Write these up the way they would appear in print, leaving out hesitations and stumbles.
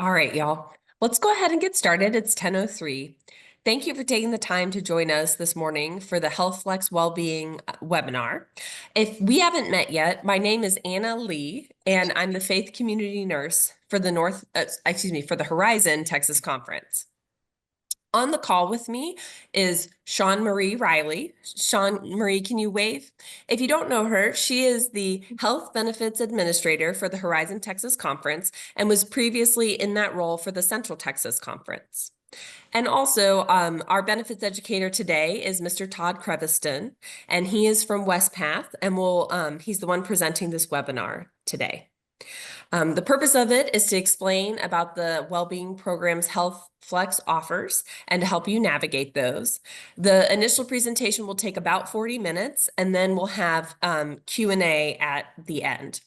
All right, y'all. Let's go ahead and get started. It's 10:03. Thank you for taking the time to join us this morning for the HealthFlex Wellbeing webinar. If we haven't met yet, my name is Anna Lee, and I'm the Faith Community Nurse for for the Horizon Texas Conference. On the call with me is Sean Marie Riley. Sean Marie, can you wave? If you don't know her, she is the Health Benefits Administrator for the Horizon Texas Conference and was previously in that role for the Central Texas Conference. And also, our benefits educator today is Mr. Todd Creviston, and he is from Wespath, and he's the one presenting this webinar today. The purpose of it is to explain about the well-being programs HealthFlex offers and to help you navigate those. The initial presentation will take about 40 minutes, and then we'll have Q&A at the end.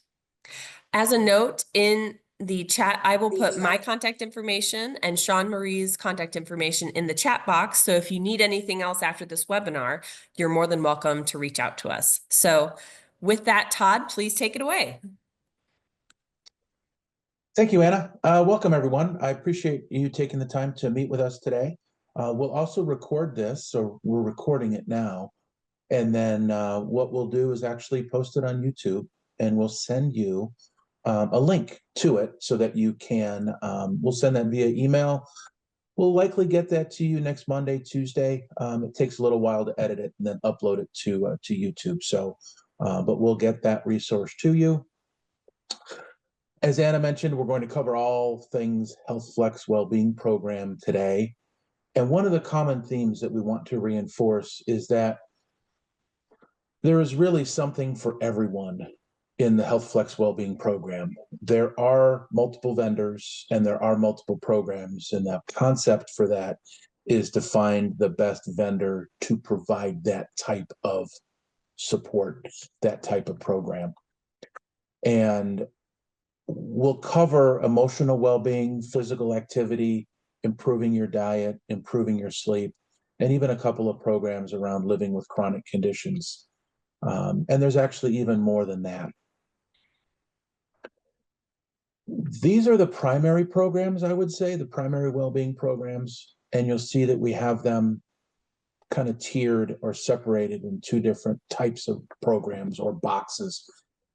As a note, in the chat, I will put my contact information and Sean Marie's contact information in the chat box. So if you need anything else after this webinar, you're more than welcome to reach out to us. So with that, Todd, please take it away. Thank you, Anna. Welcome, everyone. I appreciate you taking the time to meet with us today. We'll also record this, so we're recording it now. And then what we'll do is actually post it on YouTube, and we'll send you a link to it so that you can, we'll send that via email. We'll likely get that to you next Monday, Tuesday. It takes a little while to edit it and then upload it to YouTube. So, but we'll get that resource to you. As Anna mentioned, we're going to cover all things HealthFlex Wellbeing Program today. And one of the common themes that we want to reinforce is that there is really something for everyone in the HealthFlex Wellbeing Program. There are multiple vendors and there are multiple programs, and the concept for that is to find the best vendor to provide that type of support, that type of program. And we'll cover emotional well-being, physical activity, improving your diet, improving your sleep, and even a couple of programs around living with chronic conditions. And there's actually even more than that. These are the primary programs, I would say, the primary well-being programs, and you'll see that we have them kind of tiered or separated in two different types of programs or boxes.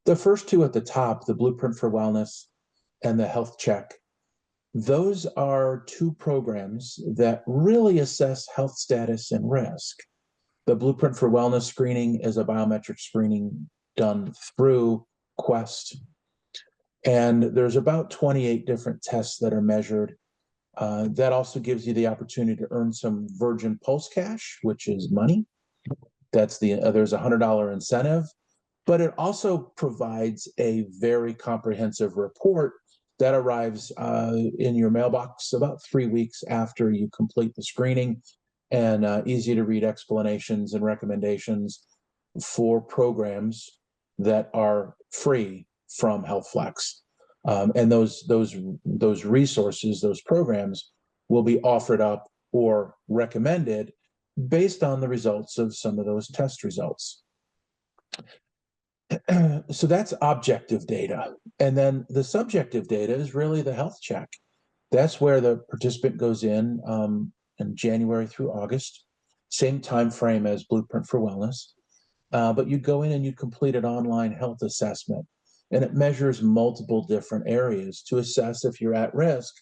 The first two at the top, the Blueprint for Wellness and the Health Check, those are two programs that really assess health status and risk. The Blueprint for Wellness screening is a biometric screening done through Quest. And there's about 28 different tests that are measured. That also gives you the opportunity to earn some Virgin Pulse Cash, which is money. There's a $100 incentive. But it also provides a very comprehensive report that arrives in your mailbox about 3 weeks after you complete the screening, and easy to read explanations and recommendations for programs that are free from HealthFlex. And those resources, those programs, will be offered up or recommended based on the results of some of those test results. So that's objective data. And then the subjective data is really the health check. That's where the participant goes in January through August, same time frame as Blueprint for Wellness. But you go in and you complete an online health assessment, and it measures multiple different areas to assess if you're at risk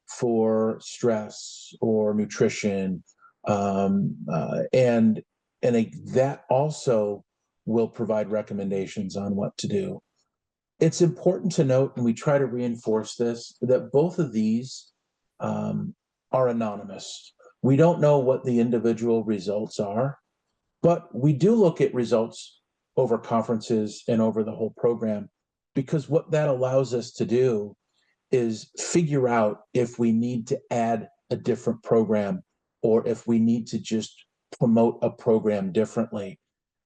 for stress or nutrition. That also will provide recommendations on what to do. It's important to note, and we try to reinforce this, that both of these are anonymous. We don't know what the individual results are, but we do look at results over conferences and over the whole program, because what that allows us to do is figure out if we need to add a different program or if we need to just promote a program differently.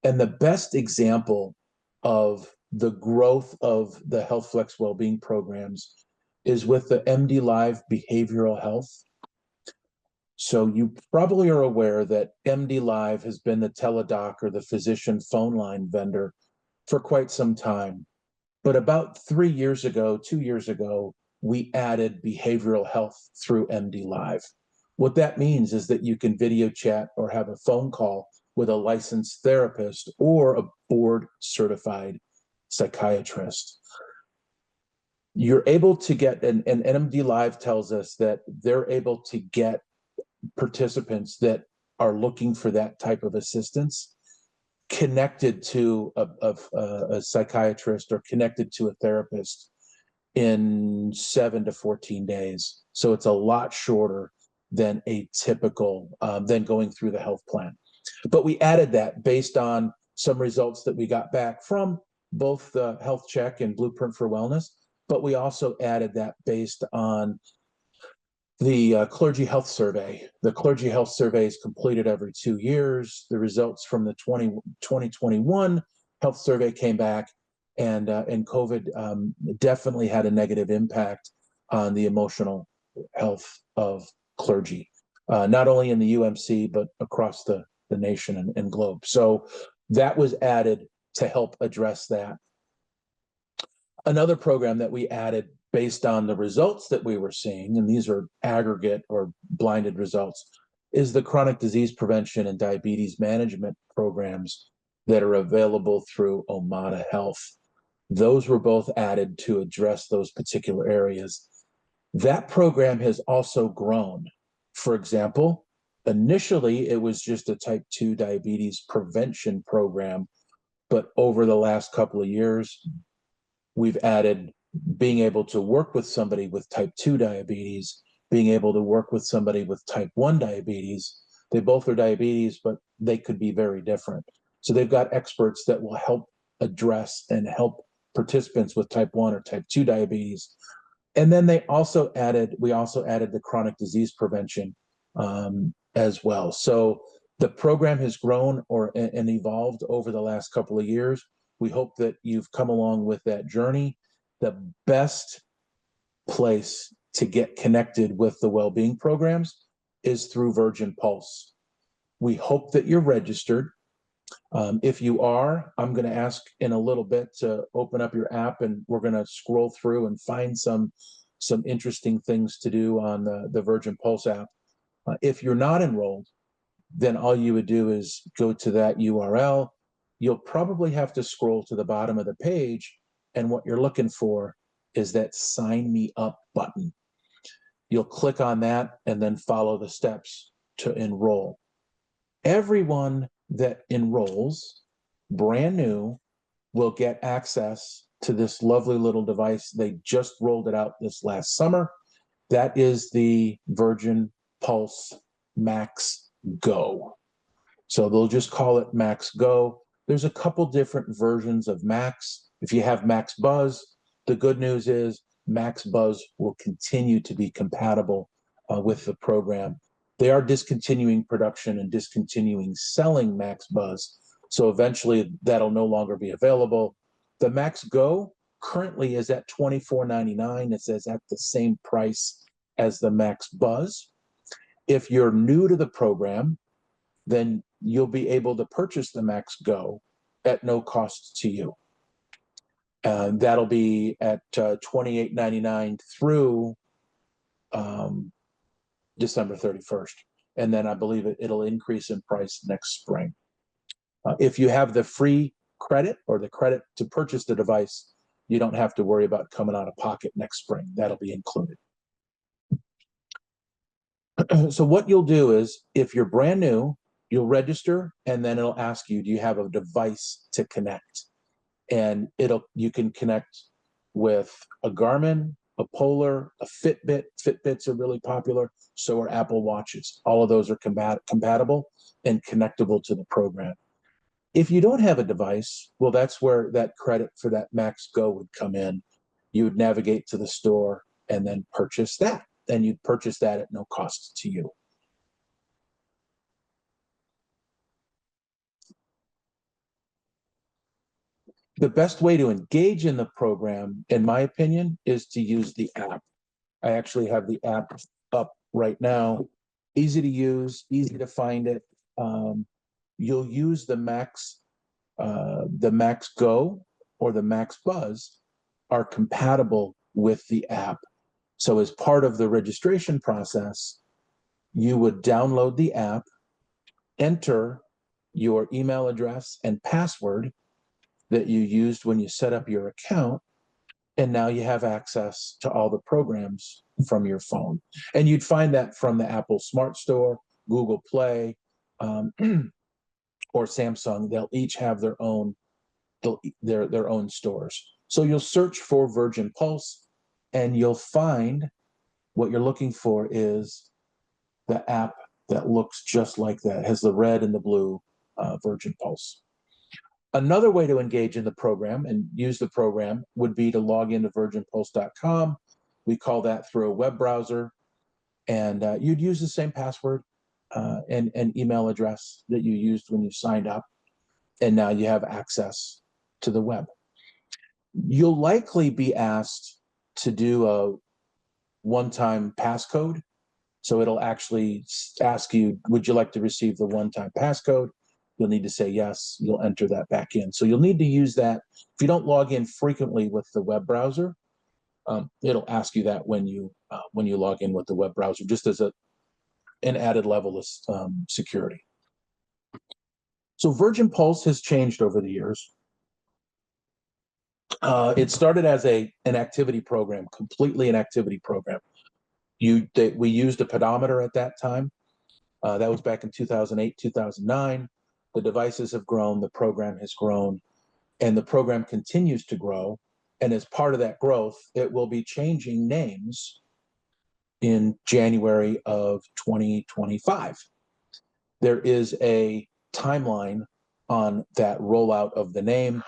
And the best example of the growth of the HealthFlex Wellbeing programs is with the MD Live Behavioral Health. So you probably are aware that MD Live has been the teledoc or the physician phone line vendor for quite some time. But about 2 years ago, we added behavioral health through MD Live. What that means is that you can video chat or have a phone call with a licensed therapist or a board certified psychiatrist. You're able to get, and MD Live tells us that they're able to get participants that are looking for that type of assistance connected to a psychiatrist or connected to a therapist in 7 to 14 days. So it's a lot shorter than a typical, than going through the health plan. But we added that based on some results that we got back from both the health check and Blueprint for Wellness. But we also added that based on the clergy health survey. The clergy health survey is completed every 2 years. The results from the 2021 health survey came back, and COVID definitely had a negative impact on the emotional health of clergy, not only in the UMC, but across the nation and globe. So that was added to help address that. Another program that we added based on the results that we were seeing, and these are aggregate or blinded results, is the chronic disease prevention and diabetes management programs that are available through Omada Health. Those were both added to address those particular areas. That program has also grown. For example, initially it was just a type 2 diabetes prevention program, but over the last couple of years, we've added being able to work with somebody with type 2 diabetes, being able to work with somebody with type 1 diabetes. They both are diabetes, but they could be very different. So they've got experts that will help address and help participants with type 1 or type 2 diabetes. And then we also added the chronic disease prevention as well. So the program has grown and evolved over the last couple of years. We hope that you've come along with that journey. The best place to get connected with the well-being programs is through Virgin Pulse. We hope that you're registered. If you are, I'm going to ask in a little bit to open up your app, and we're going to scroll through and find some interesting things to do on the Virgin Pulse app. If you're not enrolled, then all you would do is go to that URL. You'll probably have to scroll to the bottom of the page, and what you're looking for is that sign me up button. You'll click on that and then follow the steps to enroll. Everyone that enrolls brand new will get access to this lovely little device. They just rolled it out this last summer. That is the Virgin Pulse Max Go. So they'll just call it Max Go. There's a couple different versions of Max. If you have Max Buzz, the good news is Max Buzz will continue to be compatible with the program. They are discontinuing production and discontinuing selling Max Buzz. So eventually that'll no longer be available. The Max Go currently is at $24.99. It says at the same price as the Max Buzz. If you're new to the program, then you'll be able to purchase the Max Go at no cost to you. That'll be at $28.99 through December 31st. And then I believe it'll increase in price next spring. If you have the free credit or the credit to purchase the device, you don't have to worry about coming out of pocket next spring. That'll be included. So what you'll do is, if you're brand new, you'll register, and then it'll ask you, do you have a device to connect? And you can connect with a Garmin, a Polar, a Fitbit. Fitbits are really popular. So are Apple Watches. All of those are compatible and connectable to the program. If you don't have a device, well, that's where that credit for that Max Go would come in. You would navigate to the store and then purchase that. And you'd purchase that at no cost to you. The best way to engage in the program, in my opinion, is to use the app. I actually have the app up right now. Easy to use, easy to find it. You'll use the Max Go or the Max Buzz are compatible with the app. So as part of the registration process, you would download the app, enter your email address and password that you used when you set up your account, and now you have access to all the programs from your phone. And you'd find that from the Apple Smart Store, Google Play, um, or Samsung. They'll each have their own their own stores. So you'll search for Virgin Pulse, and you'll find what you're looking for is the app that looks just like that, has the red and the blue Virgin Pulse. Another way to engage in the program and use the program would be to log into virginpulse.com. We call that through a web browser, and you'd use the same password and email address that you used when you signed up, and now you have access to the web. You'll likely be asked to do a one-time passcode. So it'll actually ask you, would you like to receive the one-time passcode? You'll need to say yes. You'll enter that back in. So you'll need to use that. If you don't log in frequently with the web browser, it'll ask you that when you log in with the web browser, just as an added level of security. So Virgin Pulse has changed over the years. It started as an activity program, completely an activity program. We used a pedometer at that time. That was back in 2008, 2009. The devices have grown, the program has grown, and the program continues to grow. And as part of that growth, it will be changing names in January of 2025. There is a timeline on that rollout of the name.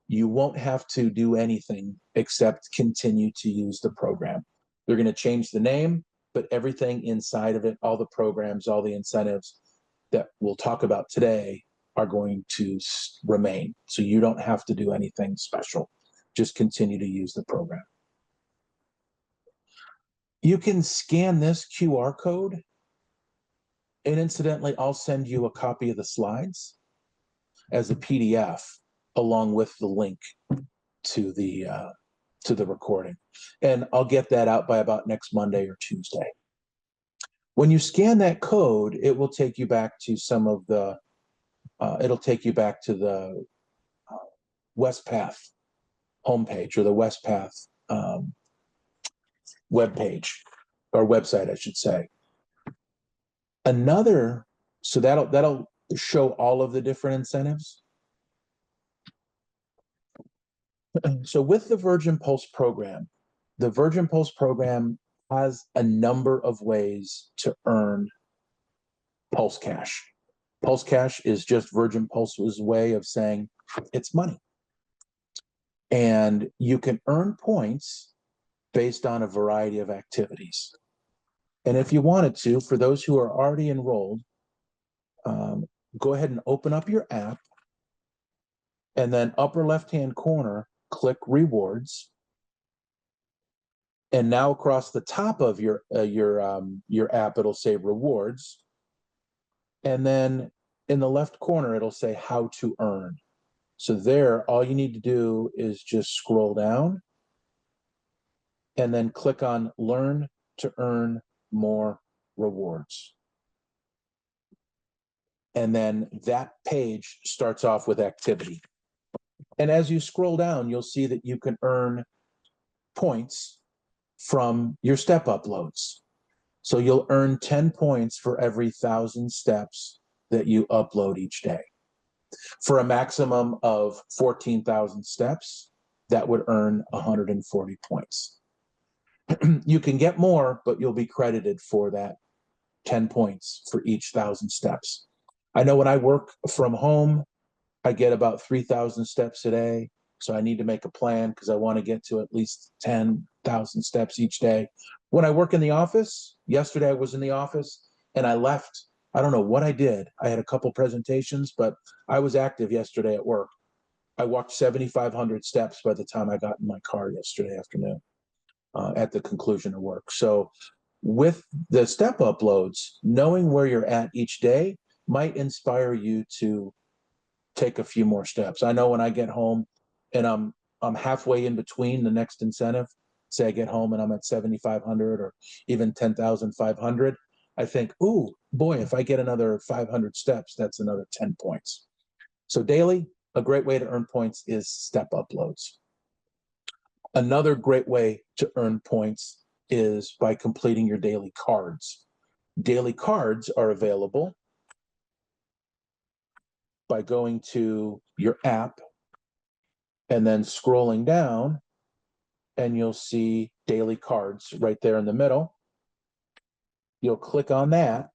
You won't have to do anything except continue to use the program. They're going to change the name, but everything inside of it, all the programs, all the incentives that we'll talk about today are going to remain. So you don't have to do anything special. Just continue to use the program. You can scan this QR code, and incidentally, I'll send you a copy of the slides as a PDF along with the link to the recording. And I'll get that out by about next Monday or Tuesday. When you scan that code, it will take you back to some of the, it'll take you back to the Wespath homepage, or the Wespath webpage, or website, I should say. So that'll show all of the different incentives. So with the Virgin Pulse program, the Virgin Pulse program has a number of ways to earn Pulse Cash. Pulse Cash is just Virgin Pulse's way of saying it's money. And you can earn points based on a variety of activities. And if you wanted to, for those who are already enrolled, go ahead and open up your app, and then upper left-hand corner, click Rewards. And now across the top of your app, it'll say Rewards. And then in the left corner, it'll say How to Earn. So there, all you need to do is just scroll down and then click on Learn to Earn More Rewards. And then that page starts off with activity. And as you scroll down, you'll see that you can earn points from your step uploads. So you'll earn 10 points for every 1,000 steps that you upload each day. For a maximum of 14,000 steps, that would earn 140 points. You can get more, but you'll be credited for that 10 points for each 1,000 steps. I know when I work from home, I get about 3,000 steps a day. So I need to make a plan because I want to get to at least 10,000 steps each day. When I work in the office, yesterday I was in the office and I left. I don't know what I did. I had a couple presentations, but I was active yesterday at work. I walked 7,500 steps by the time I got in my car yesterday afternoon at the conclusion of work. So with the step uploads, knowing where you're at each day might inspire you to take a few more steps. I know when I get home and I'm halfway in between the next incentive, say I get home and I'm at 7,500 or even 10,500, I think, ooh, boy, if I get another 500 steps, that's another 10 points. So daily, a great way to earn points is step uploads. Another great way to earn points is by completing your daily cards. Daily cards are available by going to your app and then scrolling down, and you'll see daily cards right there in the middle. You'll click on that,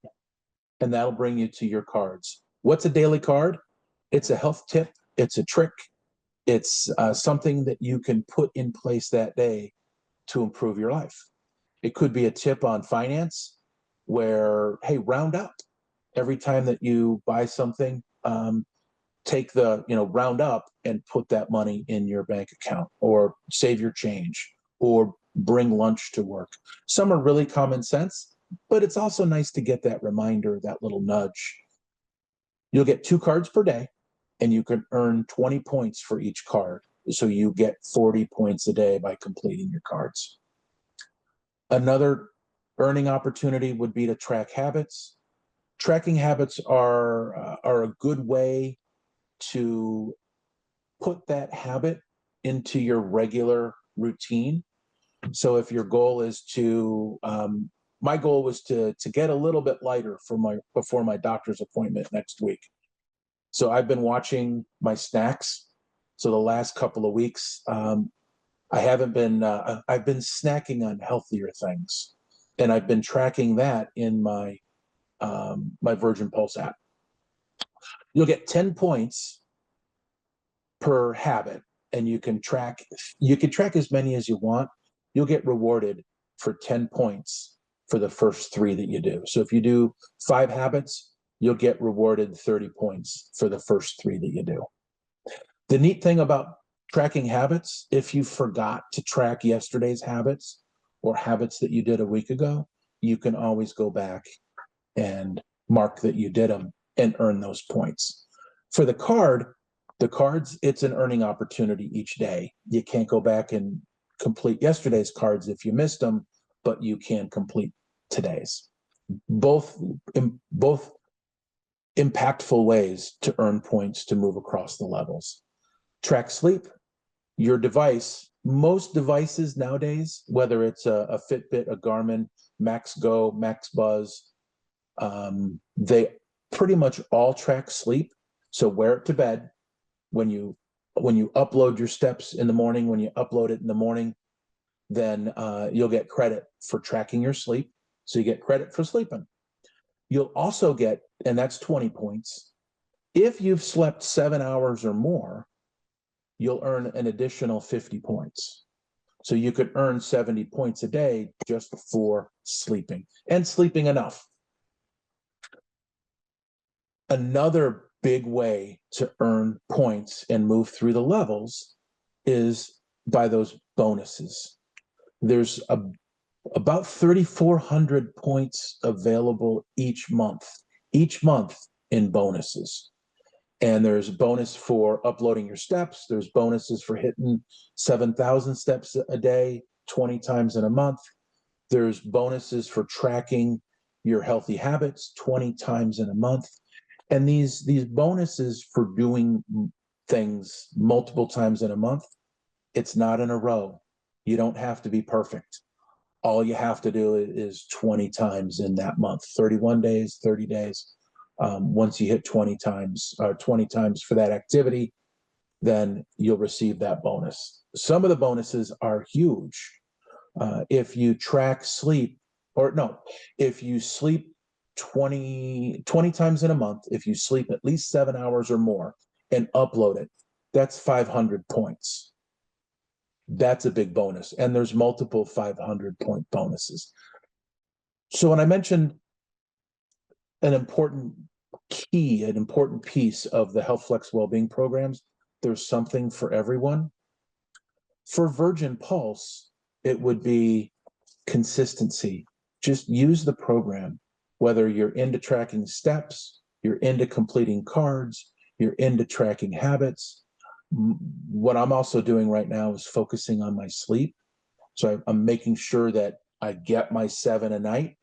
and that'll bring you to your cards. What's a daily card? It's a health tip, it's a trick, it's something that you can put in place that day to improve your life. It could be a tip on finance where, hey, round up. Every time that you buy something, take the, round up and put that money in your bank account, or save your change, or bring lunch to work. Some are really common sense, but it's also nice to get that reminder, that little nudge. You'll get 2 cards per day, and you can earn 20 points for each card. So you get 40 points a day by completing your cards. Another earning opportunity would be to track habits. Tracking habits are a good way to put that habit into your regular routine. So if your goal is to, my goal was to get a little bit lighter before my doctor's appointment next week. So I've been watching my snacks. So the last couple of weeks, I haven't been, I've been snacking on healthier things, and I've been tracking that in my my Virgin Pulse app. You'll get 10 points per habit, and you can track as many as you want. You'll get rewarded for 10 points for the first 3 that you do. So if you do 5 habits, you'll get rewarded 30 points for the first 3 that you do. The neat thing about tracking habits, if you forgot to track yesterday's habits or habits that you did a week ago, you can always go back and mark that you did them and earn those points. For the cards, it's an earning opportunity each day. You can't go back and complete yesterday's cards if you missed them, but you can complete today's. Both impactful ways to earn points to move across the levels. Track sleep. Your device, most devices nowadays, whether it's a Fitbit, a Garmin, Max Go, Max Buzz, they pretty much all track sleep. So wear it to bed. When you upload your steps in the morning, when you upload it in the morning, then you'll get credit for tracking your sleep. So you get credit for sleeping. You'll also get, and that's 20 points. If you've slept 7 hours or more, you'll earn an additional 50 points. So you could earn 70 points a day just for sleeping, and sleeping enough. Another big way to earn points and move through the levels is by those bonuses. There's about 3,400 points available each month in bonuses. And there's bonus for uploading your steps. There's bonuses for hitting 7,000 steps a day, 20 times in a month. There's bonuses for tracking your healthy habits 20 times in a month. And these bonuses for doing things multiple times in a month, it's not in a row. You don't have to be perfect. All you have to do is 20 times in that month, 31 days, 30 days. Once you hit 20 times for that activity, then you'll receive that bonus. Some of the bonuses are huge. If you track sleep, if you sleep 20 times in a month, if you sleep at least 7 hours or more and upload it, that's 500 points. That's a big bonus. And there's multiple 500-point bonuses. So when I mentioned an important piece of the HealthFlex wellbeing programs, there's something for everyone. For Virgin Pulse, it would be consistency. Just use the program, whether you're into tracking steps, you're into completing cards, you're into tracking habits. What I'm also doing right now is focusing on my sleep. So I'm making sure that I get my 7 a night,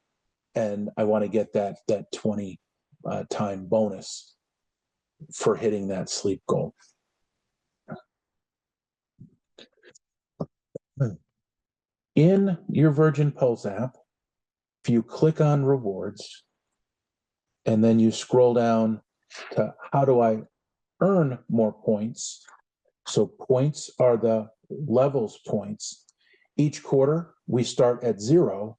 and I want to get that 20 time bonus for hitting that sleep goal. In your Virgin Pulse app, if you click on rewards and then you scroll down to how do I earn more points? So points are the levels points. Each quarter, we start at 0,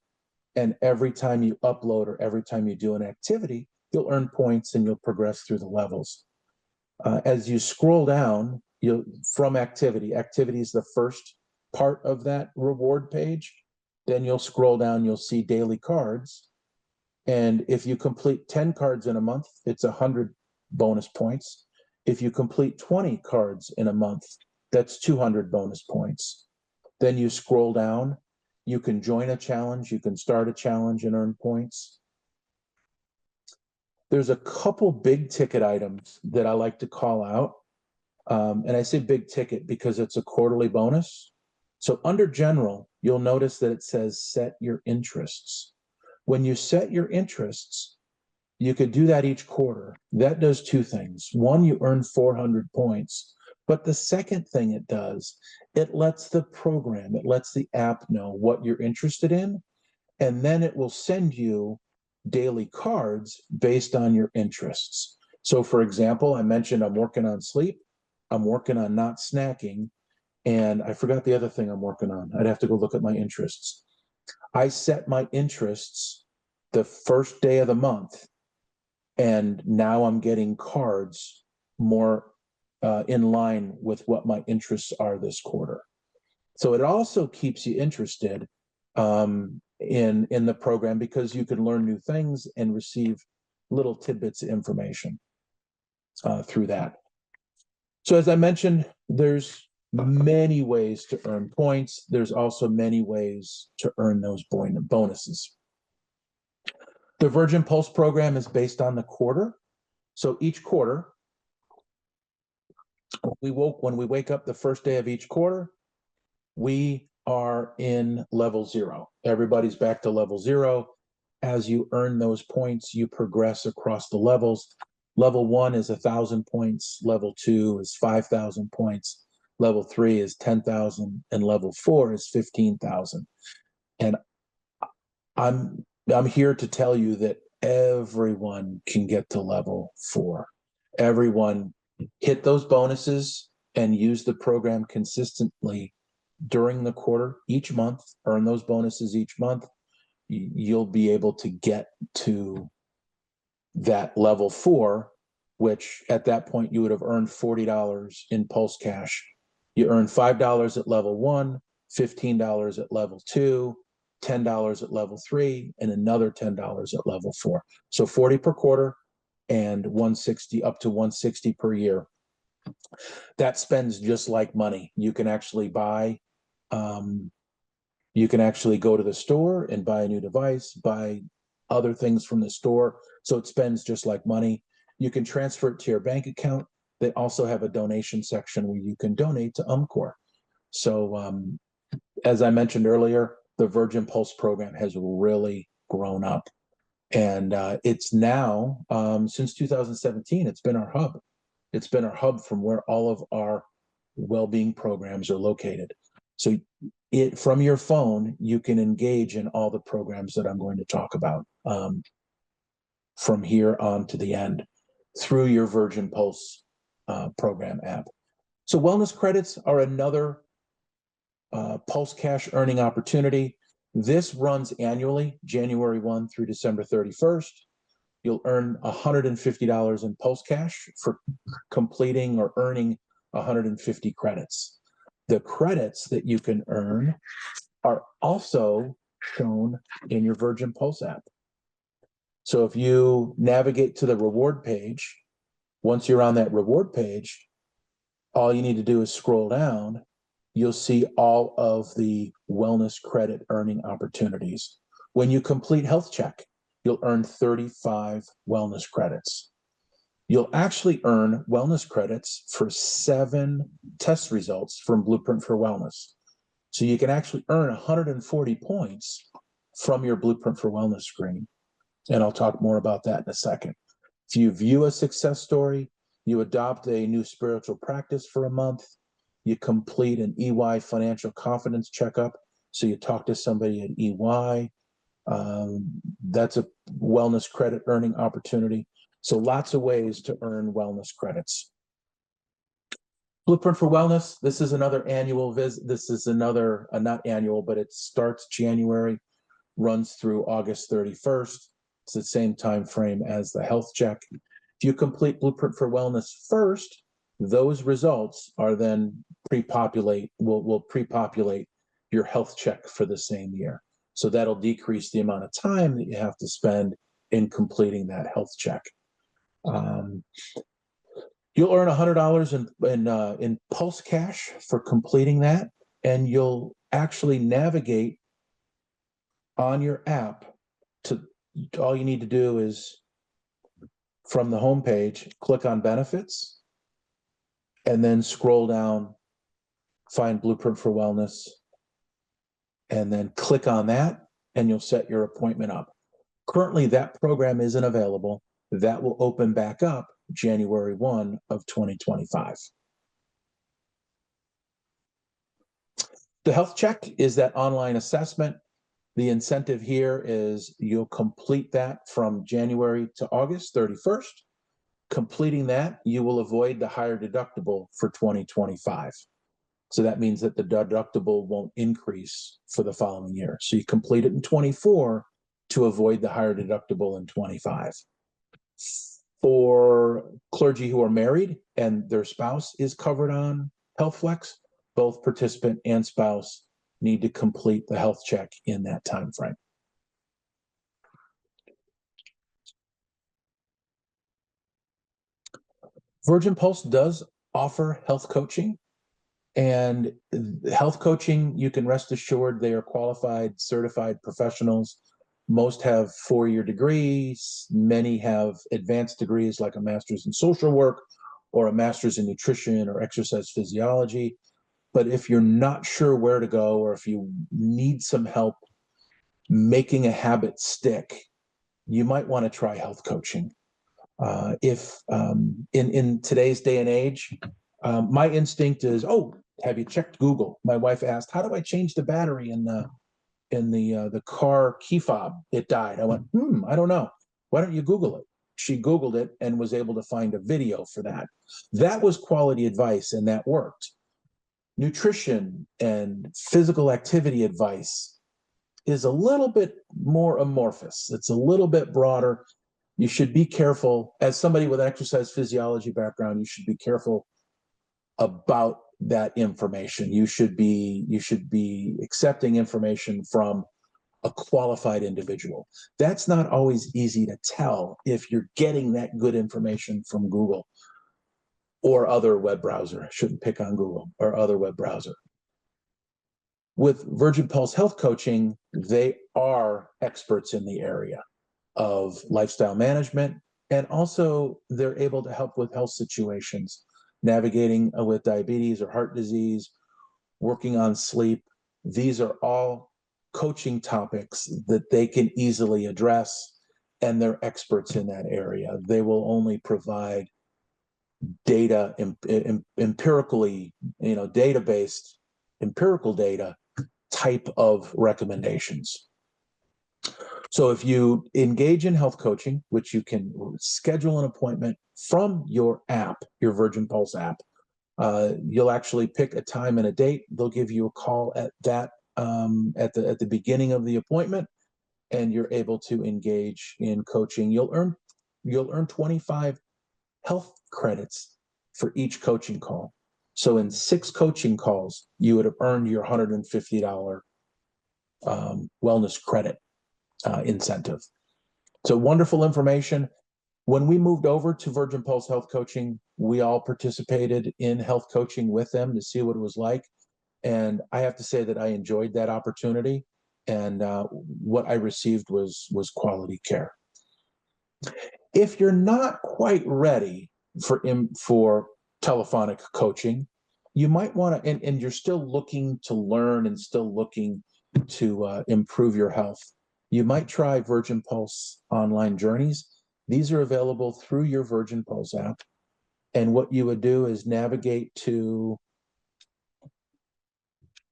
and every time you upload or every time you do an activity, you'll earn points and you'll progress through the levels. As you scroll down, from activity is the first part of that reward page. Then you'll scroll down, you'll see daily cards. And if you complete 10 cards in a month, it's 100 bonus points. If you complete 20 cards in a month, that's 200 bonus points. Then you scroll down, you can join a challenge, you can start a challenge and earn points. There's a couple big ticket items that I like to call out. And I say big ticket because it's a quarterly bonus. So under general, you'll notice that it says set your interests. When you set your interests, you could do that each quarter. That does two things. One, you earn 400 points. But the second thing it does, it lets the program, it lets the app know what you're interested in, and then it will send you daily cards based on your interests. So for example, I mentioned I'm working on sleep, I'm working on not snacking, and I forgot the other thing I'm working on. I'd have to go look at my interests. I set my interests the first day of the month, and now I'm getting cards more in line with what my interests are this quarter. So it also keeps you interested in the program because you can learn new things and receive little tidbits of information through that. So as I mentioned, there's many ways to earn points. There's also many ways to earn those bonuses. The Virgin Pulse program is based on the quarter. So each quarter, when we wake up the first day of each quarter, we are in level 0. Everybody's back to level 0. As you earn those points, you progress across the levels. Level 1 is 1,000 points. Level 2 is 5,000 points. Level 3 is 10,000, and level 4 is 15,000. And I'm here to tell you that everyone can get to level 4. Everyone hit those bonuses and use the program consistently during the quarter, each month, earn those bonuses each month. You'll be able to get to that level 4, which at that point you would have earned $40 in Pulse Cash. You earn $5 at level 1, $15 at level 2, $10 at level 3, and another $10 at level 4. So 40 per quarter and 160 up to 160 per year. That spends just like money. You can actually buy you can actually go to the store and buy a new device, buy other things from the store. So it spends just like money. You can transfer it to your bank account. They also have a donation section where you can donate to UMCOR. So as I mentioned earlier, the Virgin Pulse program has really grown up. And it's now, since 2017, it's been our hub. It's been our hub from where all of our well-being programs are located. So from your phone, you can engage in all the programs that I'm going to talk about from here on to the end through your Virgin Pulse program app. So wellness credits are another Pulse Cash earning opportunity. This runs annually, January 1 through December 31st. You'll earn $150 in Pulse Cash for completing or earning 150 credits. The credits that you can earn are also shown in your Virgin Pulse app. So if you navigate to the reward page, once you're on that reward page, all you need to do is scroll down. You'll see all of the wellness credit earning opportunities. When you complete Health Check, you'll earn 35 wellness credits. You'll actually earn wellness credits for 7 test results from Blueprint for Wellness. So you can actually earn 140 points from your Blueprint for Wellness screening. And I'll talk more about that in a second. If you view a success story, you adopt a new spiritual practice for a month, you complete an EY financial confidence checkup. So you talk to somebody at EY. That's a wellness credit earning opportunity. So lots of ways to earn wellness credits. Blueprint for Wellness, this is another annual visit. This is another, not annual, but it starts January, runs through August 31st. It's the same time frame as the health check. If you complete Blueprint for Wellness first, those results are then will pre-populate your health check for the same year. So that'll decrease the amount of time that you have to spend in completing that health check. You'll earn $100 in Pulse Cash for completing that, and you'll actually navigate on your app to, all you need to do is from the homepage, click on benefits, and then scroll down, find Blueprint for Wellness, and then click on that, and you'll set your appointment up. Currently, that program isn't available. That will open back up January 1 of 2025. The health check is that online assessment. The incentive here is you'll complete that from January to August 31st. Completing that, you will avoid the higher deductible for 2025. So that means that the deductible won't increase for the following year. So you complete it in 24 to avoid the higher deductible in 25. For clergy who are married and their spouse is covered on HealthFlex, both participant and spouse need to complete the health check in that time frame. Virgin Pulse does offer health coaching, and health coaching, you can rest assured they are qualified, certified professionals. Most have 4-year degrees. Many have advanced degrees like a master's in social work or a master's in nutrition or exercise physiology. But if you're not sure where to go, or if you need some help making a habit stick, you might want to try health coaching. If in today's day and age, my instinct is, oh, have you checked Google? My wife asked, how do I change the battery in the car key fob? It died. I went, I don't know. Why don't you Google it? She Googled it and was able to find a video for that. That was quality advice, and that worked. Nutrition and physical activity advice is a little bit more amorphous. It's a little bit broader. You should be careful. As somebody with an exercise physiology background, you should be careful about that information. You should be accepting information from a qualified individual. That's not always easy to tell if you're getting that good information from Google or other web browser. I shouldn't pick on Google or other web browser. With Virgin Pulse Health Coaching, they are experts in the area of lifestyle management, and also they're able to help with health situations, navigating with diabetes or heart disease, working on sleep. These are all coaching topics that they can easily address, and they're experts in that area. They will only provide data, empirically, data-based, empirical data type of recommendations. So if you engage in health coaching, which you can schedule an appointment from your app, your Virgin Pulse app, you'll actually pick a time and a date. They'll give you a call at that at the beginning of the appointment, and you're able to engage in coaching. You'll earn 25 health credits for each coaching call. So in 6 coaching calls, you would have earned your $150 wellness credit incentive. So wonderful information. When we moved over to Virgin Pulse Health Coaching, we all participated in health coaching with them to see what it was like. And I have to say that I enjoyed that opportunity, and what I received was quality care. If you're not quite ready for telephonic coaching, you might want to, and you're still looking to learn and still looking to improve your health, you might try Virgin Pulse online journeys. These are available through your Virgin Pulse app. And what you would do is navigate to,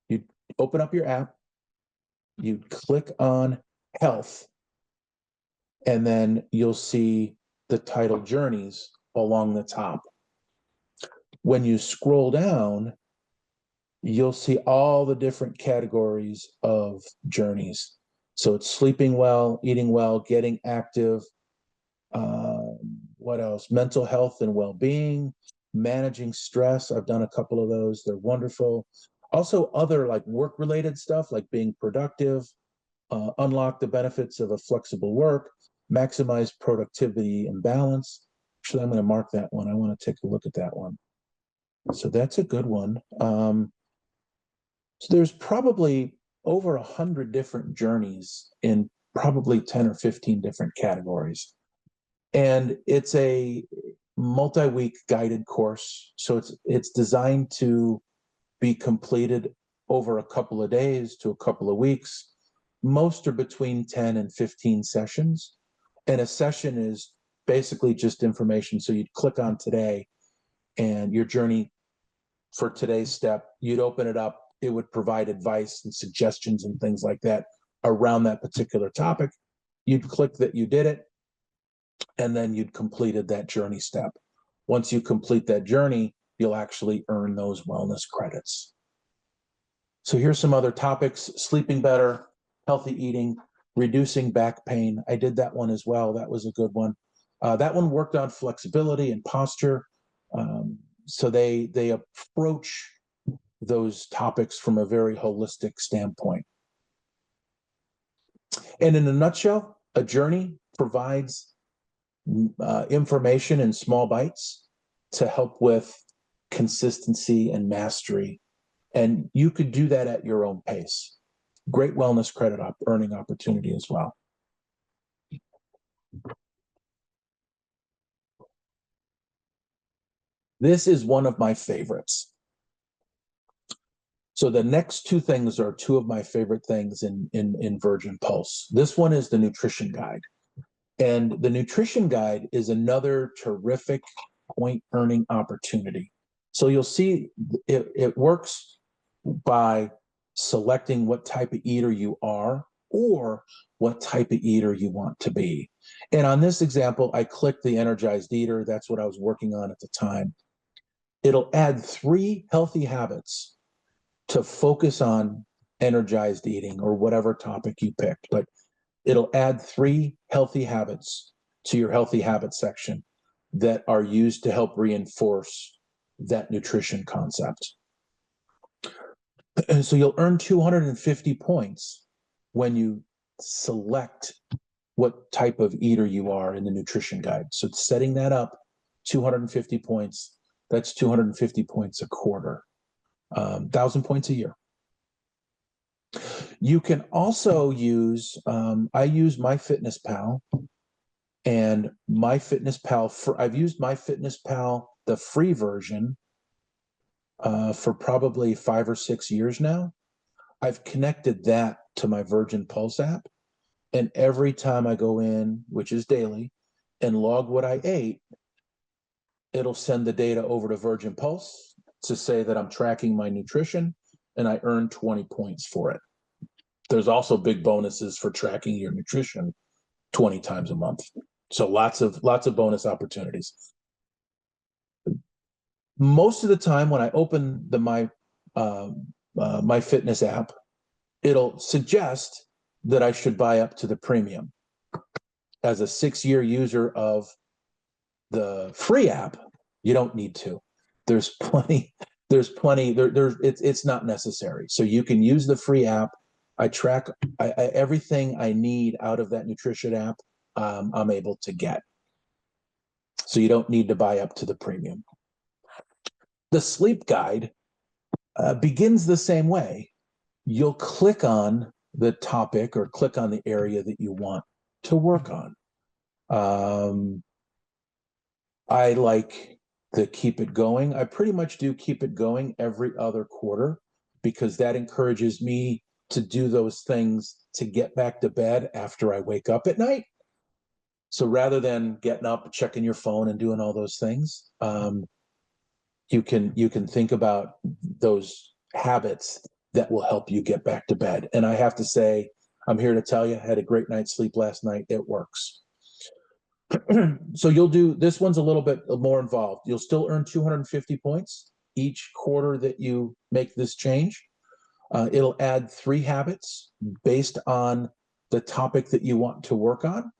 you open up your app, you click on health, and then you'll see the title journeys along the top. When you scroll down, you'll see all the different categories of journeys. So it's sleeping well, eating well, getting active, what else? Mental health and well-being, managing stress. I've done a couple of those. They're wonderful. Also other like work-related stuff like being productive, unlock the benefits of a flexible work, maximize productivity and balance. Actually, I'm going to mark that one. I want to take a look at that one. So that's a good one. So there's probably over 100 different journeys in probably 10 or 15 different categories. And it's a multi-week guided course. So it's designed to be completed over a couple of days to a couple of weeks. Most are between 10 and 15 sessions. And a session is basically just information. So you'd click on today and your journey for today's step, you'd open it up. It would provide advice and suggestions and things like that around that particular topic. You'd click that you did it, and then you'd completed that journey step. Once you complete that journey, you'll actually earn those wellness credits. So here's some other topics: sleeping better, healthy eating, reducing back pain. I did that one as well. That was a good one. That one worked on flexibility and posture. So they approach those topics from a very holistic standpoint. And in a nutshell, a journey provides information in small bites to help with consistency and mastery. And you could do that at your own pace. Great wellness credit earning opportunity as well. This is one of my favorites. So the next two things are two of my favorite things in Virgin Pulse. This one is the nutrition guide. And the nutrition guide is another terrific point earning opportunity. So you'll see it works by selecting what type of eater you are or what type of eater you want to be. And on this example, I clicked the energized eater. That's what I was working on at the time. It'll add 3 healthy habits to focus on energized eating or whatever topic you picked. But it'll add 3 healthy habits to your healthy habits section that are used to help reinforce that nutrition concept. And so you'll earn 250 points when you select what type of eater you are in the nutrition guide. So setting that up, 250 points, that's 250 points a quarter, 1,000 points a year. You can also use, I use MyFitnessPal, and MyFitnessPal, I've used MyFitnessPal, the free version, for probably 5 or 6 years now. I've connected that to my Virgin Pulse app, and every time I go in, which is daily, and log what I ate, it'll send the data over to Virgin Pulse to say that I'm tracking my nutrition, and I earn 20 points for it. There's also big bonuses for tracking your nutrition 20 times a month. So lots of bonus opportunities. Most of the time when I open the My Fitness app, it'll suggest that I should buy up to the premium. As a 6-year user of the free app, you don't need to. There's plenty, it's not necessary. So you can use the free app. I track everything I need out of that nutrition app. I'm able to get. So you don't need to buy up to the premium. The sleep guide begins the same way. You'll click on the topic or click on the area that you want to work on. I like the keep it going. I pretty much do keep it going every other quarter because that encourages me to do those things to get back to bed after I wake up at night. So rather than getting up, checking your phone and doing all those things, you can think about those habits that will help you get back to bed. And I have to say, I'm here to tell you, I had a great night's sleep last night. It works. So you'll do, this one's a little bit more involved. You'll still earn 250 points each quarter that you make this change. It'll add 3 habits based on the topic that you want to work on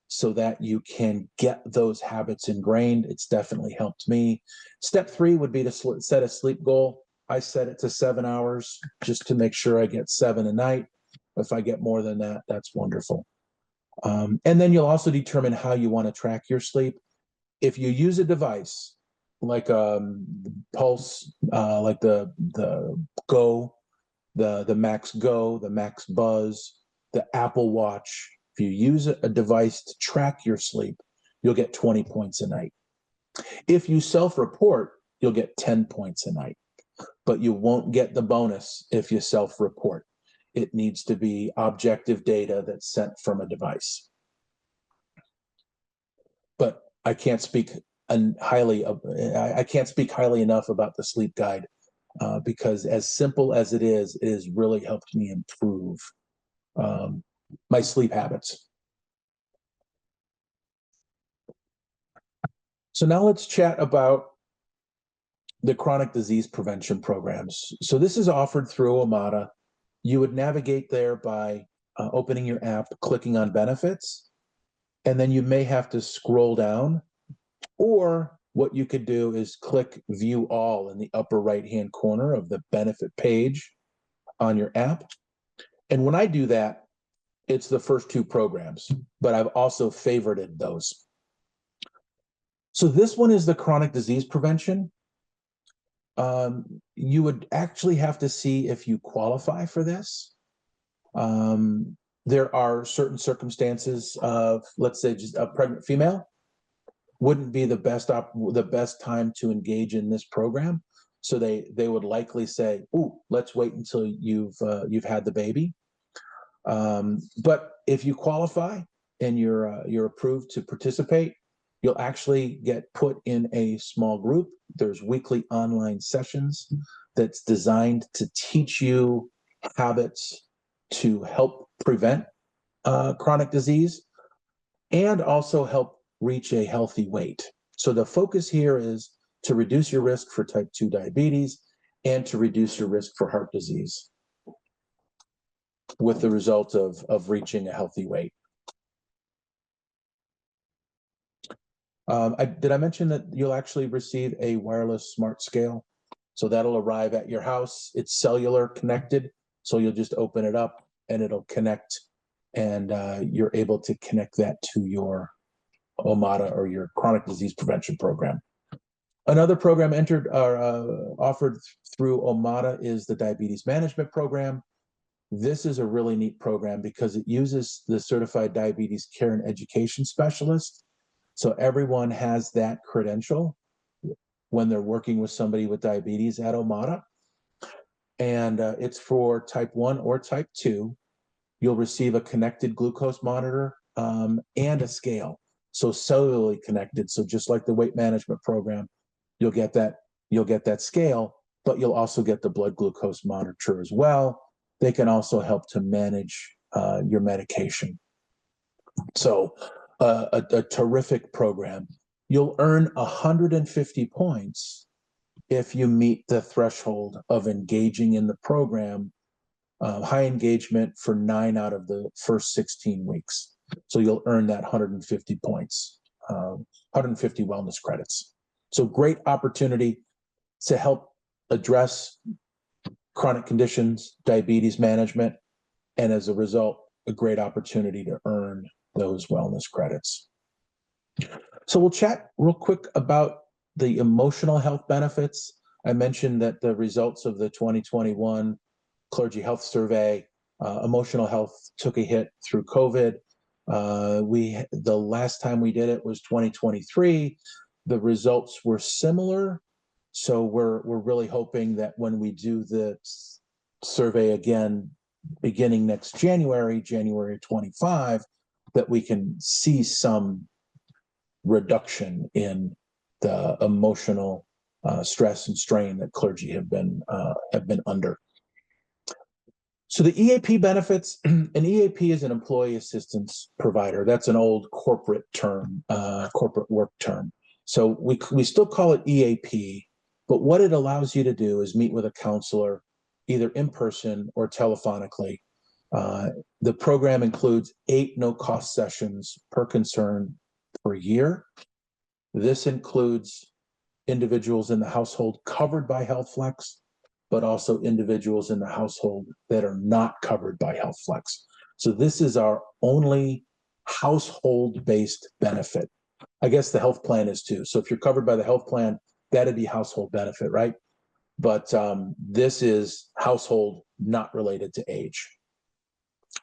so that you can get those habits ingrained. It's definitely helped me. Step 3 would be to set a sleep goal. I set it to 7 hours just to make sure I get 7 a night. If I get more than that, that's wonderful. And then you'll also determine how you want to track your sleep. If you use a device like Pulse, like the Go, the Max Go, the Max Buzz, the Apple Watch, if you use a device to track your sleep, you'll get 20 points a night. If you self-report, you'll get 10 points a night, but you won't get the bonus if you self-report. It needs to be objective data that's sent from a device. But I can't speak highly enough about the sleep guide because as simple as it has really helped me improve my sleep habits. So now let's chat about the chronic disease prevention programs. So this is offered through Omada. You would navigate there by opening your app, clicking on benefits, and then you may have to scroll down, or what you could do is click view all in the upper right-hand corner of the benefit page on your app. And when I do that, it's the first 2 programs, but I've also favorited those. So this one is the chronic disease prevention. You would actually have to see if you qualify for this. There are certain circumstances of, let's say, just a pregnant female wouldn't be the best time to engage in this program. So they would likely say, "Ooh, let's wait until you've had the baby." But if you qualify and you're approved to participate, you'll actually get put in a small group. There's weekly online sessions that's designed to teach you habits to help prevent chronic disease and also help reach a healthy weight. So the focus here is to reduce your risk for type 2 diabetes and to reduce your risk for heart disease with the result of reaching a healthy weight. Did I mention that you'll actually receive a wireless smart scale? So that'll arrive at your house. It's cellular connected. So you'll just open it up and it'll connect, and you're able to connect that to your Omada or your chronic disease prevention program. Another program offered through Omada is the diabetes management program. This is a really neat program because it uses the certified diabetes care and education specialist. So everyone has that credential when they're working with somebody with diabetes at Omada. And it's for type 1 or type 2. You'll receive a connected glucose monitor and a scale. So cellularly connected. So just like the weight management program, you'll get that scale, but you'll also get the blood glucose monitor as well. They can also help to manage your medication. So a terrific program. You'll earn 150 points if you meet the threshold of engaging in the program, high engagement for 9 out of the first 16 weeks. So you'll earn that 150 points, 150 wellness credits. So great opportunity to help address chronic conditions, diabetes management, and as a result, a great opportunity to earn those wellness credits. So we'll chat real quick about the emotional health benefits. I mentioned that the results of the 2021 Clergy Health Survey, emotional health took a hit through COVID. The last time we did it was 2023. The results were similar. So we're really hoping that when we do the survey again, beginning next January 25, that we can see some reduction in the emotional stress and strain that clergy have been under. So the EAP benefits, an EAP is an employee assistance provider. That's an old corporate term, corporate work term. So we still call it EAP, but what it allows you to do is meet with a counselor, either in person or telephonically. The program includes 8 no-cost sessions per concern per year. This includes individuals in the household covered by HealthFlex, but also individuals in the household that are not covered by HealthFlex. So this is our only household-based benefit. I guess the health plan is too. So if you're covered by the health plan, that'd be household benefit, right? But this is household not related to age.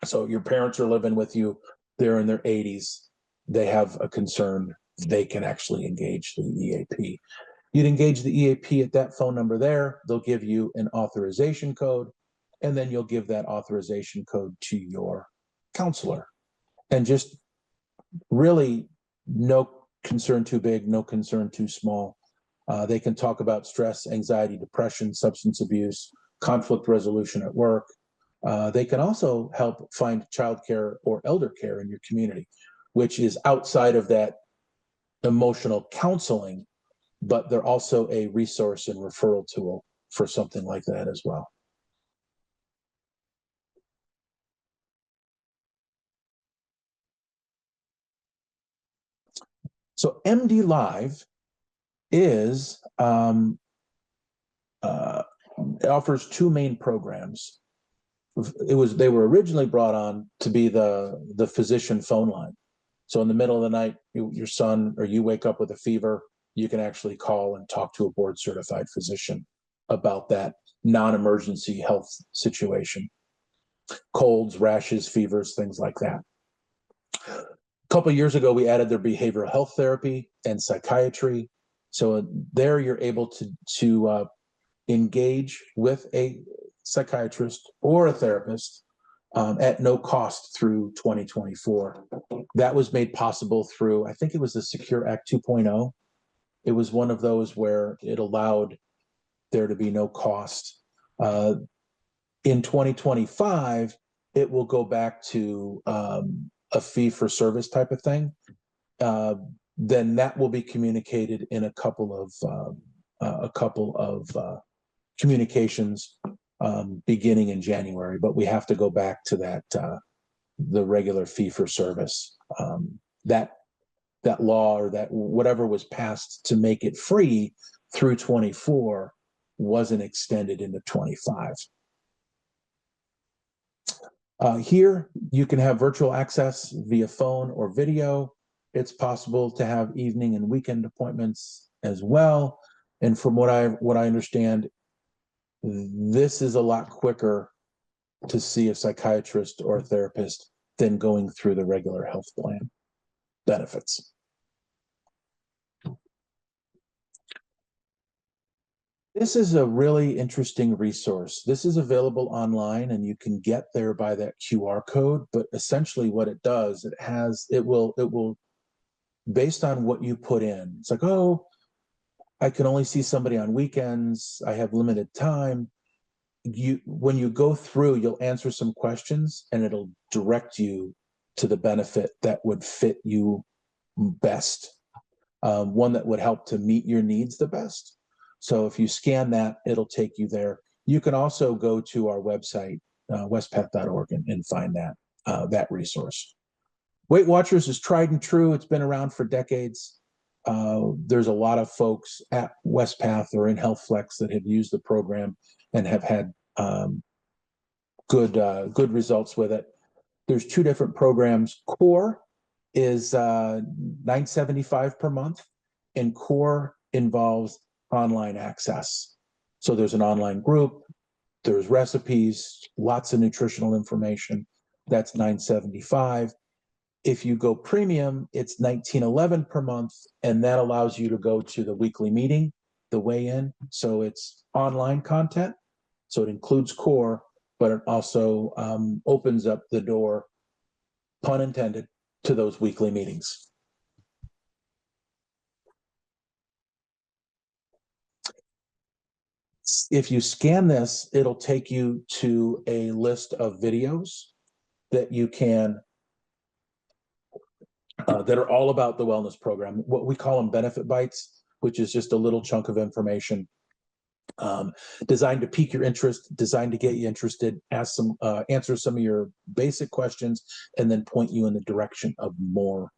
So your parents are living with you, they're in their 80s, they have a concern, they can actually engage the EAP. You'd engage the EAP at that phone number there. They'll give you an authorization code, and then you'll give that authorization code to your counselor. And just really no concern too big, no concern too small. They can talk about stress, anxiety, depression, substance abuse, conflict resolution at work. They can also help find childcare or elder care in your community, which is outside of that emotional counseling, but they're also a resource and referral tool for something like that as well. So MD Live is offers 2 main programs. They were originally brought on to be the physician phone line. So in the middle of the night, your son or you wake up with a fever, you can actually call and talk to a board certified physician about that non-emergency health situation. Colds, rashes, fevers, things like that. A couple of years ago, we added their behavioral health therapy and psychiatry. So there you're able to engage with a psychiatrist or a therapist at no cost through 2024. That was made possible through, I think it was the Secure Act 2.0. It was one of those where it allowed there to be no cost. In 2025, it will go back to a fee for service type of thing. Then that will be communicated in a couple of communications beginning in January, but we have to go back to that the regular fee for service. That law or that whatever was passed to make it free through 24 wasn't extended into 25. Here, you can have virtual access via phone or video. It's possible to have evening and weekend appointments as well. And from what I understand, this is a lot quicker to see a psychiatrist or a therapist than going through the regular health plan benefits. This is a really interesting resource. This is available online and you can get there by that QR code, but essentially what it does, it will, based on what you put in, it's like, oh, I can only see somebody on weekends, I have limited time. When you go through, you'll answer some questions and it'll direct you to the benefit that would fit you best, one that would help to meet your needs the best. So if you scan that, it'll take you there. You can also go to our website, wespath.org, and find that resource. Weight Watchers is tried and true. It's been around for decades. There's a lot of folks at Wespath or in HealthFlex that have used the program and have had good results with it. There's 2 different programs. Core is $9.75 per month, and Core involves online access. So there's an online group, there's recipes, lots of nutritional information. That's $9.75. If you go premium, it's $19.11 per month, and that allows you to go to the weekly meeting, the weigh-in. So it's online content. So it includes core, but it also opens up the door, pun intended, to those weekly meetings. If you scan this, it'll take you to a list of videos that you can that are all about the wellness program. What we call them benefit bites, which is just a little chunk of information designed to pique your interest, designed to get you interested, answer some of your basic questions, and then point you in the direction of more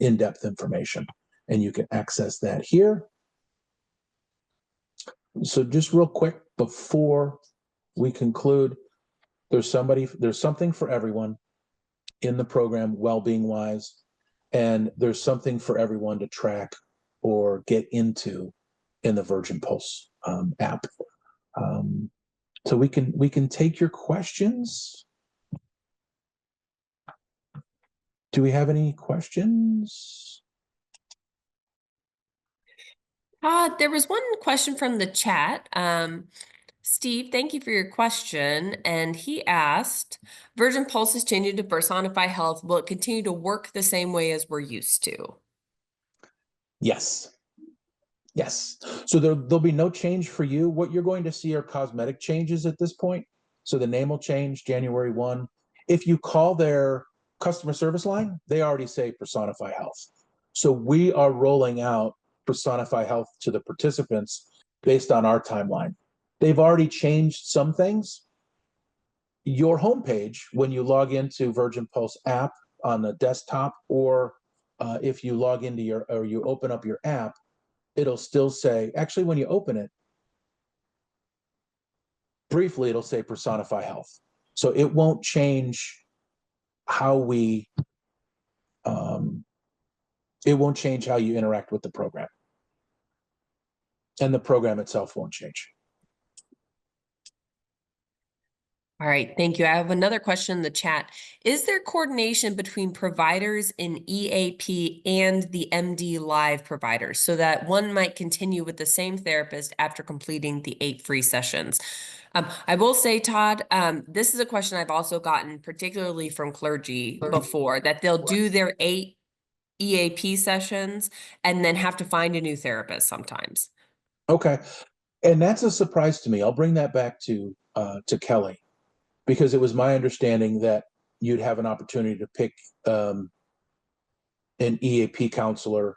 in-depth information. And you can access that here. So just real quick before we conclude, there's something for everyone in the program, well-being wise, and there's something for everyone to track or get into in the Virgin Pulse app. So we can take your questions. Do we have any questions? There was one question from the chat. Steve, thank you for your question. And he asked, Virgin Pulse is changing to Personify Health. Will it continue to work the same way as we're used to? Yes. Yes. So there'll be no change for you. What you're going to see are cosmetic changes at this point. So the name will change January 1. If you call their customer service line, they already say Personify Health. So we are rolling out Personify Health to the participants based on our timeline. They've already changed some things. Your homepage, when you log into Virgin Pulse app on the desktop, or if you log into you open up your app, it'll still say, actually, when you open it, briefly, it'll say Personify Health. So it won't change how it won't change how you interact with the program. And the program itself won't change. All right, thank you. I have another question in the chat. Is there coordination between providers in EAP and the MD Live providers so that one might continue with the same therapist after completing the 8 free sessions? I will say, Todd, this is a question I've also gotten, particularly from clergy before, that they'll do their 8 EAP sessions and then have to find a new therapist sometimes. Okay. And that's a surprise to me. I'll bring that back to Kelly, because it was my understanding that you'd have an opportunity to pick an EAP counselor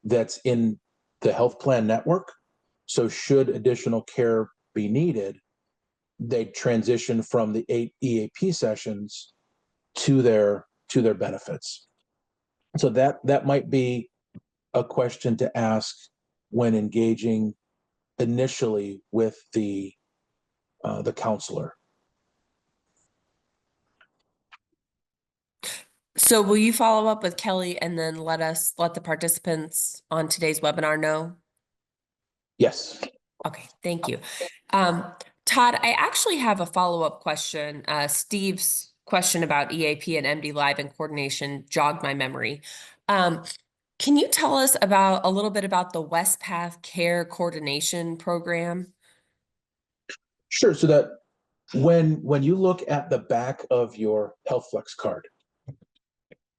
that's in the health plan network. So should additional care be needed, they transition from the 8 EAP sessions to their benefits. So that might be a question to ask when engaging initially with the counselor. So will you follow up with Kelly and then let the participants on today's webinar know? Yes. Okay, thank you. Todd, I actually have a follow-up question. Steve's question about EAP and MD Live and coordination jogged my memory. Can you tell us a little bit about the Wespath Care Coordination Program? Sure. So that when you look at the back of your HealthFlex card,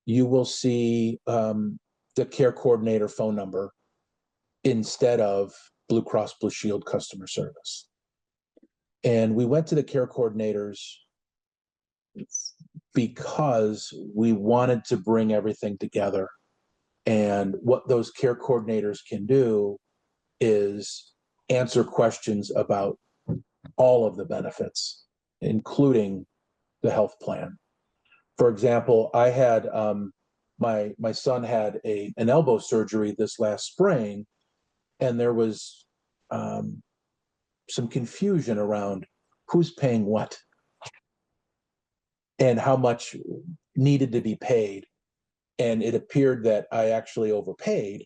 you will see the care coordinator phone number instead of Blue Cross Blue Shield customer service. And we went to the care coordinators because we wanted to bring everything together. And what those care coordinators can do is answer questions about all of the benefits, including the health plan. For example, I had my son had an elbow surgery this last spring, and there was some confusion around who's paying what and how much needed to be paid. And it appeared that I actually overpaid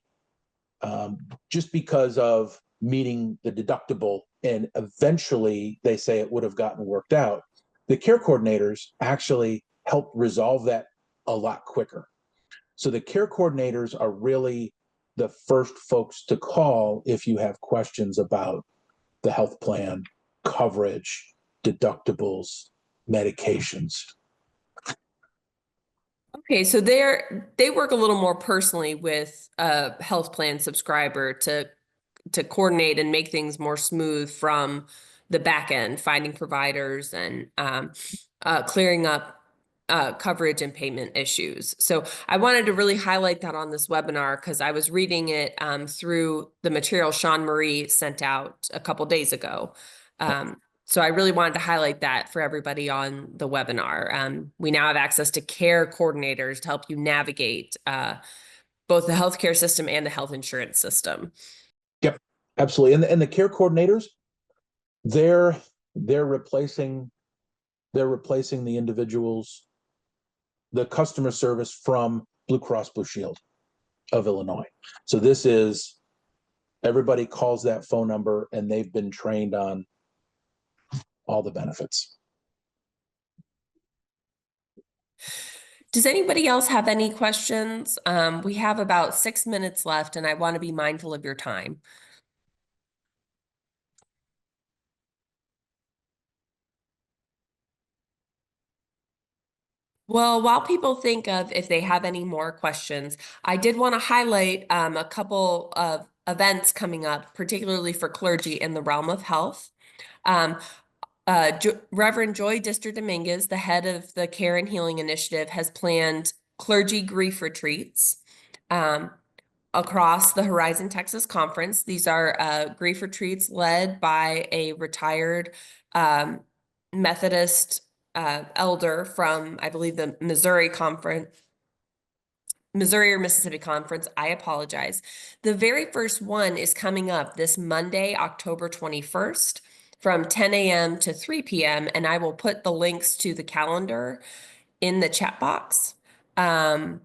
just because of meeting the deductible. And eventually, they say it would have gotten worked out. The care coordinators actually helped resolve that a lot quicker. So the care coordinators are really the first folks to call if you have questions about the health plan, coverage, deductibles, medications. Okay, so they work a little more personally with a health plan subscriber to coordinate and make things more smooth from the back end, finding providers and clearing up coverage and payment issues. So I wanted to really highlight that on this webinar because I was reading it through the material Sean Marie sent out a couple days ago. So I really wanted to highlight that for everybody on the webinar. We now have access to care coordinators to help you navigate both the healthcare system and the health insurance system. Yep, absolutely. And the care coordinators, they're they're replacing they're replacing the individuals, the customer service from Blue Cross Blue Shield of Illinois. So this is everybody calls that phone number and they've been trained on all the benefits. Does anybody else have any questions? We have about 6 minutes left and I want to be mindful of your time. Well, while people think of if they have any more questions, I did want to highlight a couple of events coming up, particularly for clergy in the realm of health. Um, Reverend Joy Dister Dominguez, the head of the Care and Healing Initiative, has planned clergy grief retreats across the Horizon Texas Conference. These are grief retreats led by a retired Methodist elder from, I believe, the Missouri or Mississippi Conference. I apologize. The very first one is coming up this Monday, October 21st from 10 a.m. to 3 p.m. And I will put the links to the calendar in the chat box. I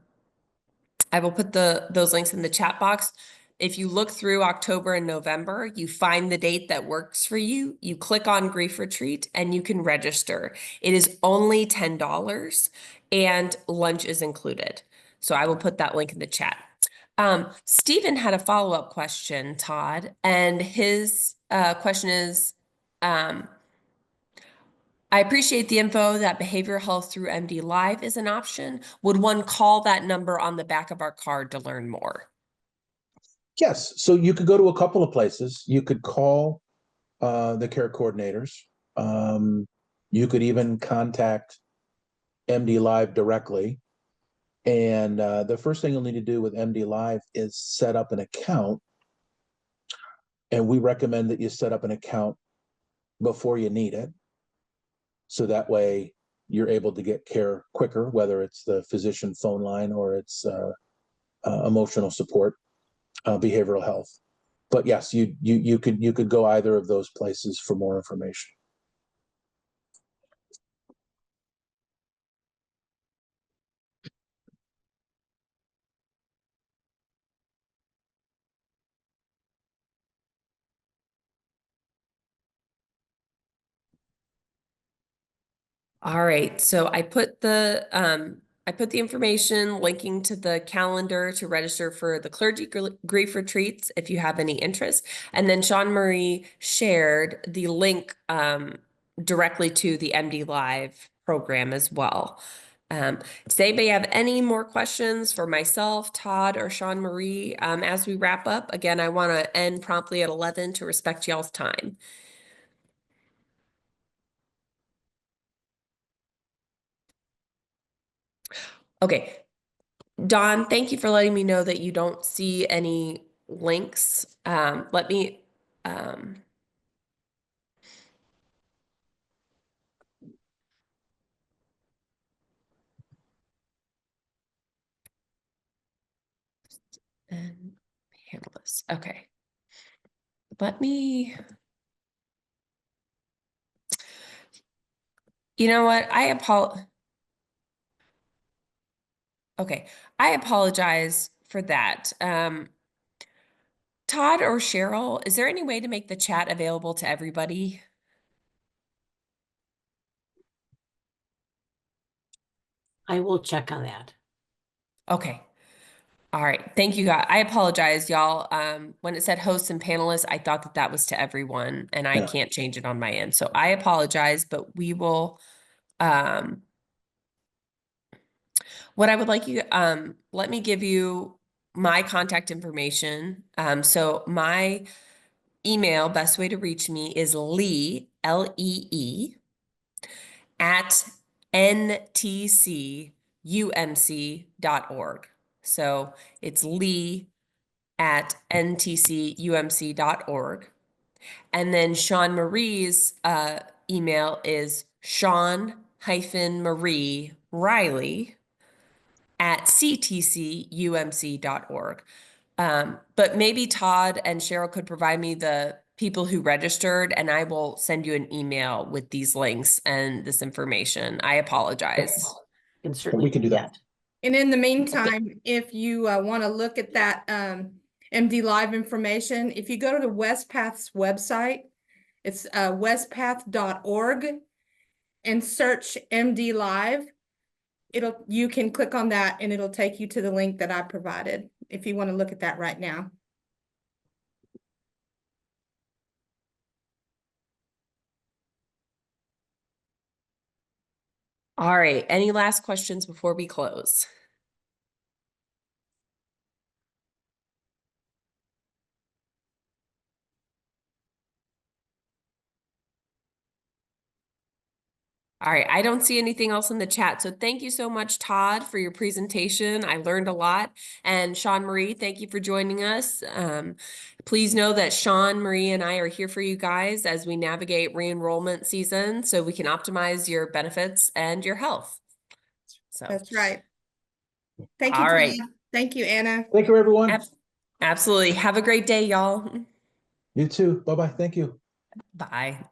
will put those links in the chat box. If you look through October and November, you find the date that works for you, you click on Grief Retreat and you can register. It is only $10 and lunch is included. So I will put that link in the chat. Stephen had a follow-up question, Todd, and his question is, I appreciate the info that behavioral health through MD Live is an option. Would one call that number on the back of our card to learn more? Yes, so you could go to a couple of places. You could call the care coordinators. You could even contact MD Live directly. And the first thing you'll need to do with MD Live is set up an account. And we recommend that you set up an account before you need it. So that way you're able to get care quicker, whether it's the physician phone line or it's emotional support, behavioral health. But yes, you could go either of those places for more information. All right, so I put the information linking to the calendar to register for the clergy grief retreats if you have any interest. And then Sean Marie shared the link directly to the MD Live program as well. Does anybody have any more questions for myself, Todd, or Sean Marie as we wrap up? Again, I want to end promptly at 11 to respect y'all's time. Okay. Don, thank you for letting me know that you don't see any links. Let me, and panelists. Okay. Let me, you know what? Okay. I apologize for that. Todd or Cheryl, is there any way to make the chat available to everybody? I will check on that. Okay. All right. Thank you, guys. I apologize, y'all. When it said hosts and panelists, I thought that that was to everyone, and I Yeah. can't change it on my end. So I apologize, but we will, um, what I would like you, let me give you my contact information. So my email, best way to reach me is Lee, Lee, at ntcumc.org. So it's Lee at ntcumc.org. And then Sean Marie's email is Sean-Marie Riley at ctcumc.org. But maybe Todd and Cheryl could provide me the people who registered, and I will send you an email with these links and this information. I apologize. Can certainly We can do that. And in the meantime, if you want to look at that MD Live information, if you go to the Wespath's website, it's wespath.org and search MD Live. You can click on that and it'll take you to the link that I provided if you want to look at that right now. All right. Any last questions before we close? All right, I don't see anything else in the chat. So thank you so much, Todd, for your presentation. I learned a lot. And Sean Marie, thank you for joining us. Please know that Sean, Marie, and I are here for you guys as we navigate re-enrollment season so we can optimize your benefits and your health. So That's right. Thank you, all Todd. right. Thank you, Anna. Thank you, everyone. Absolutely. Have a great day, y'all. You too. Bye-bye. Thank you. Bye.